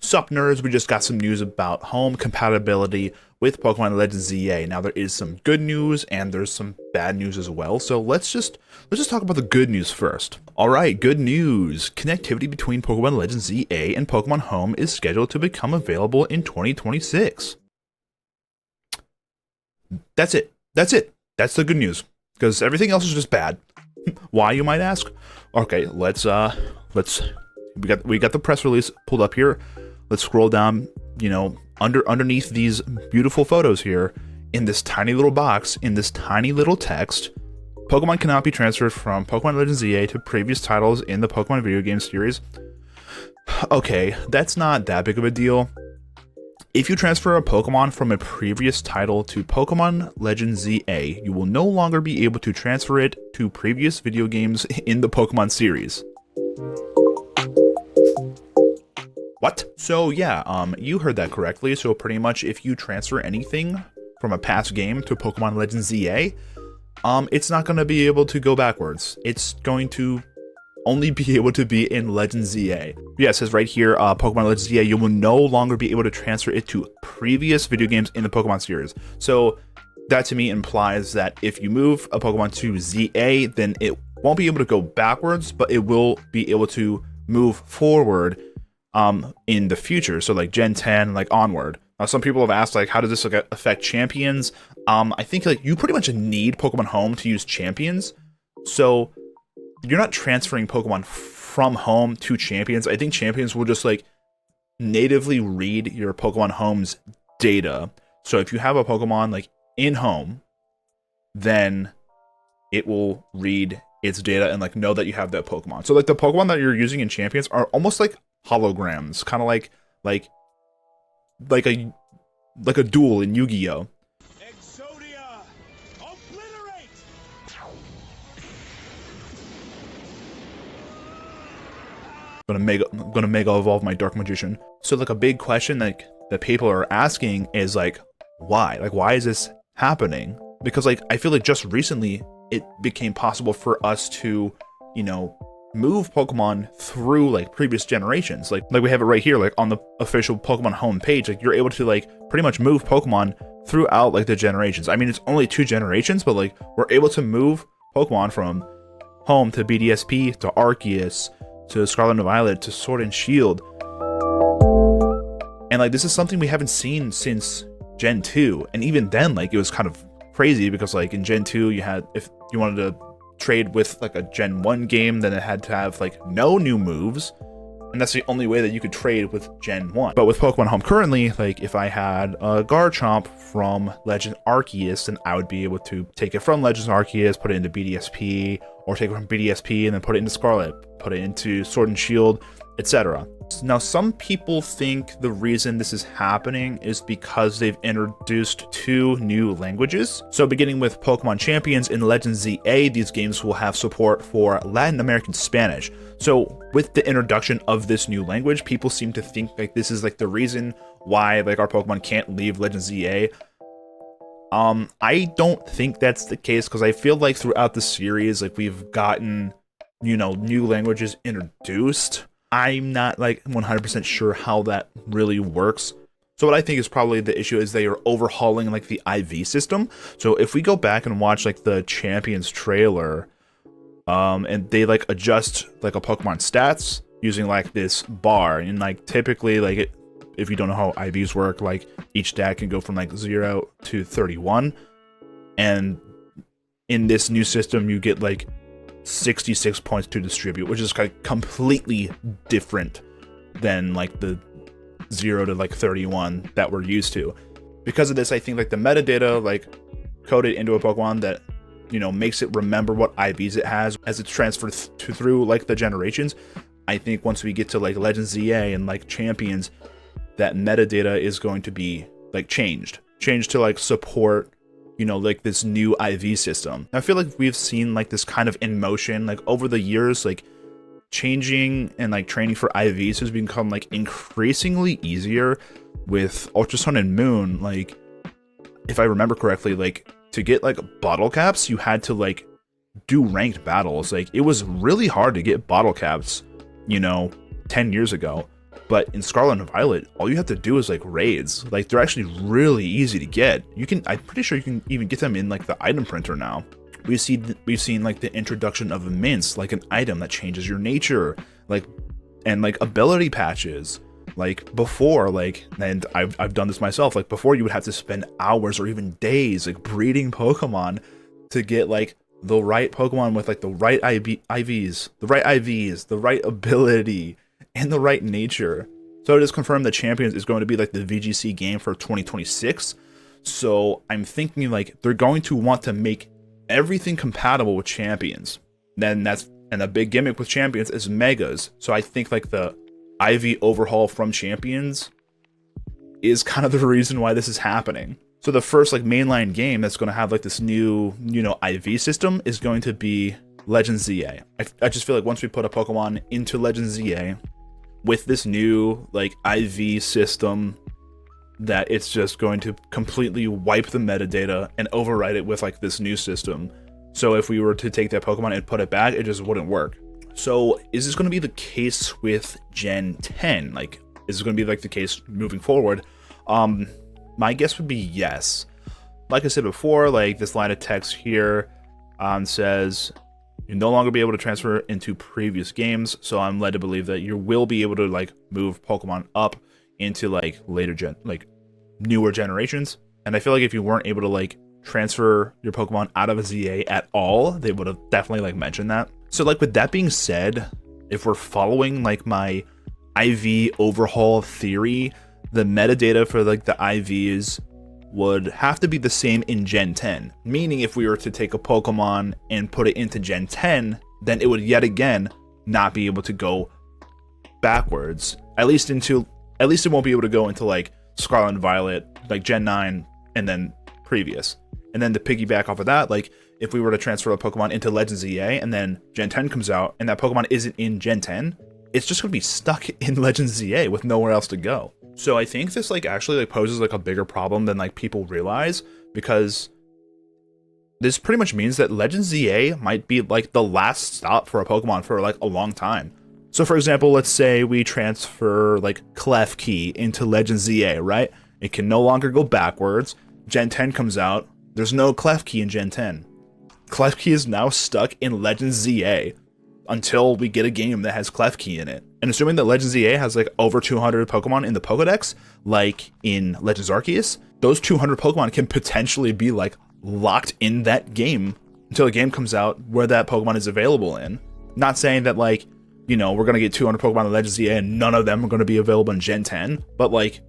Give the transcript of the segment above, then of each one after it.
Sup nerds, we just got some news about home compatibility with Pokemon Legends ZA. Now there is some good news and there's some bad news as well. So let's just talk about the good news first. All right, good news. Connectivity between Pokemon Legends ZA and Pokemon Home is scheduled to become available in 2026. That's it. That's the good news, because everything else is just bad. Why, you might ask? Okay, we got the press release pulled up here. Let's scroll down, underneath these beautiful photos here, in this tiny little box, in this tiny little text. Pokemon cannot be transferred from Pokemon Legends ZA to previous titles in the Pokemon video game series. Okay, that's not that big of a deal. If you transfer a Pokemon from a previous title to Pokemon Legends ZA, you will no longer be able to transfer it to previous video games in the Pokemon series. What? So yeah, you heard that correctly. So pretty much if you transfer anything from a past game to Pokemon Legends ZA, it's not going to be able to go backwards. It's going to only be able to be in Legends ZA. Yeah, it says right here, Pokemon Legends ZA, you will no longer be able to transfer it to previous video games in the Pokemon series. So that to me implies that if you move a Pokemon to ZA, then it won't be able to go backwards, but it will be able to move forward in the future. So like Gen 10, like onward. Now, some people have asked, like, how does this affect champions? I think like you pretty much need Pokemon Home to use champions. So you're not transferring Pokemon from home to champions. I think champions will just like natively read your Pokemon Home's data. So if you have a Pokemon like in home, then it will read its data and like know that you have that Pokemon. So like the Pokemon that you're using in champions are almost like holograms, kind of like a duel in Yu-Gi-Oh. Exodia, obliterate! I'm gonna mega evolve my Dark Magician. So like a big question that people are asking is like, why? Like, why is this happening? Because like I feel like just recently it became possible for us to, move Pokemon through like previous generations. Like we have it right here, like on the official Pokemon Home page. Like you're able to like pretty much move Pokemon throughout like the generations. I mean, it's only 2 generations, but like we're able to move Pokemon from Home to BDSP to Arceus to Scarlet and Violet to Sword and Shield. And like this is something we haven't seen since Gen 2. And even then, like it was kind of crazy because like in Gen 2 you had, if you wanted to trade with like a Gen 1 game, then it had to have like no new moves, and that's the only way that you could trade with Gen 1. But with Pokemon Home currently, like if I had a Garchomp from Legend Arceus, then I would be able to take it from Legends Arceus, put it into BDSP, or take it from BDSP and then put it into Scarlet, put it into Sword and Shield, etc. Now, some people think the reason this is happening is because they've introduced 2 new languages. So beginning with Pokemon Champions in Legends ZA, these games will have support for Latin American Spanish. So with the introduction of this new language, people seem to think like this is like the reason why like our Pokemon can't leave Legends ZA. I don't think that's the case, because I feel like throughout the series, like we've gotten, new languages introduced. I'm not like 100% sure how that really works. So what I think is probably the issue is they are overhauling like the IV system. So if we go back and watch like the Champions trailer, and they like adjust like a Pokemon stats using like this bar, and like typically like if you don't know how IVs work, like each stat can go from like 0 to 31, and in this new system you get like 66 points to distribute, which is like completely different than like the 0 to like 31 that we're used to. Because of this, I think like the metadata like coded into a Pokemon that makes it remember what IVs it has as it's transferred through like the generations. I think once we get to like Legends ZA and like Champions, that metadata is going to be like changed to like support like this new IV system. I feel like we've seen like this kind of in motion, like over the years, like changing and like training for IVs has become like increasingly easier with Ultra Sun and Moon. Like if I remember correctly, like to get like bottle caps, you had to like do ranked battles. Like it was really hard to get bottle caps, 10 years ago. But in Scarlet and Violet, all you have to do is like raids. Like they're actually really easy to get. I'm pretty sure you can even get them in like the item printer now. We've seen like the introduction of mints, like an item that changes your nature, and like ability patches. Like before, and I've done this myself. Like before, you would have to spend hours or even days like breeding Pokemon to get like the right Pokemon with like the right IVs, the right ability, and the right nature. So it is confirmed that Champions is going to be like the VGC game for 2026. So I'm thinking like they're going to want to make everything compatible with Champions. And a big gimmick with Champions is Megas. So I think like the IV overhaul from Champions is kind of the reason why this is happening. So the first like mainline game that's going to have like this new, IV system is going to be Legend ZA. I just feel like once we put a Pokemon into Legend ZA with this new like IV system, that it's just going to completely wipe the metadata and overwrite it with like this new system. So if we were to take that Pokemon and put it back, it just wouldn't work. So is this going to be the case with Gen 10? Like, is this going to be like the case moving forward? My guess would be yes. Like I said before, like this line of text here says you'll no longer be able to transfer into previous games. So I'm led to believe that you will be able to like move Pokemon up into like newer generations. And I feel like if you weren't able to like transfer your Pokemon out of a ZA at all, they would have definitely like mentioned that. So like with that being said, if we're following like my IV overhaul theory, the metadata for like the IVs would have to be the same in Gen 10. Meaning if we were to take a Pokemon and put it into Gen 10, then it would yet again not be able to go backwards. At least it won't be able to go into like Scarlet and Violet, like Gen 9 and then previous. And then to piggyback off of that, like if we were to transfer a Pokemon into Legends EA and then Gen 10 comes out and that Pokemon isn't in Gen 10, it's just going to be stuck in Legends EA with nowhere else to go. So I think this like actually like poses like a bigger problem than like people realize, because this pretty much means that Legends EA might be like the last stop for a Pokemon for like a long time. So for example, let's say we transfer like Klefki into Legends EA, right? It can no longer go backwards. Gen 10 comes out. There's no Klefki in Gen 10. Klefki is now stuck in Legends ZA until we get a game that has Klefki in it. And assuming that Legends ZA has like over 200 Pokemon in the Pokedex, like in Legends Arceus, those 200 Pokemon can potentially be like locked in that game until a game comes out where that Pokemon is available in. Not saying that like, you know, we're going to get 200 Pokemon in Legends ZA and none of them are going to be available in Gen 10, but like,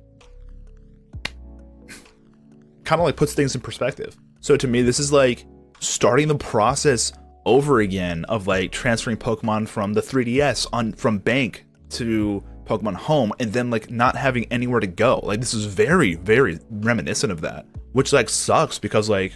kind of like puts things in perspective. So to me, this is like starting the process over again of like transferring Pokemon from the 3DS from Bank to Pokemon Home and then like not having anywhere to go. Like this is very, very reminiscent of that, which like sucks because like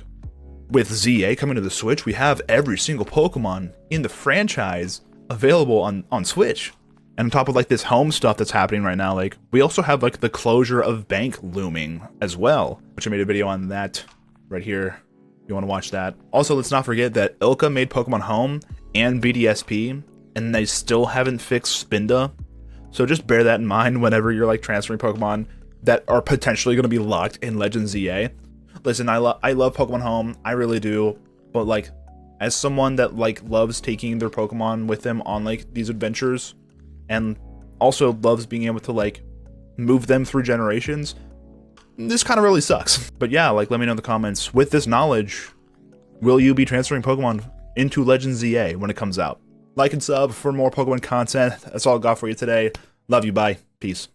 with ZA coming to the Switch, we have every single Pokemon in the franchise available on Switch. And on top of like this home stuff that's happening right now, like we also have like the closure of Bank looming as well, which I made a video on that right here. If you want to watch that. Also, let's not forget that Ilka made Pokemon Home and BDSP, and they still haven't fixed Spinda. So just bear that in mind whenever you're like transferring Pokemon that are potentially going to be locked in Legends ZA. Listen, I love Pokemon Home, I really do, but like as someone that like loves taking their Pokemon with them on like these adventures, and also loves being able to like move them through generations, this kind of really sucks. But yeah, like let me know in the comments, with this knowledge, will you be transferring Pokemon into Legends ZA when it comes out? Like and sub for more Pokemon content. That's all I got for you today. Love you, bye, peace.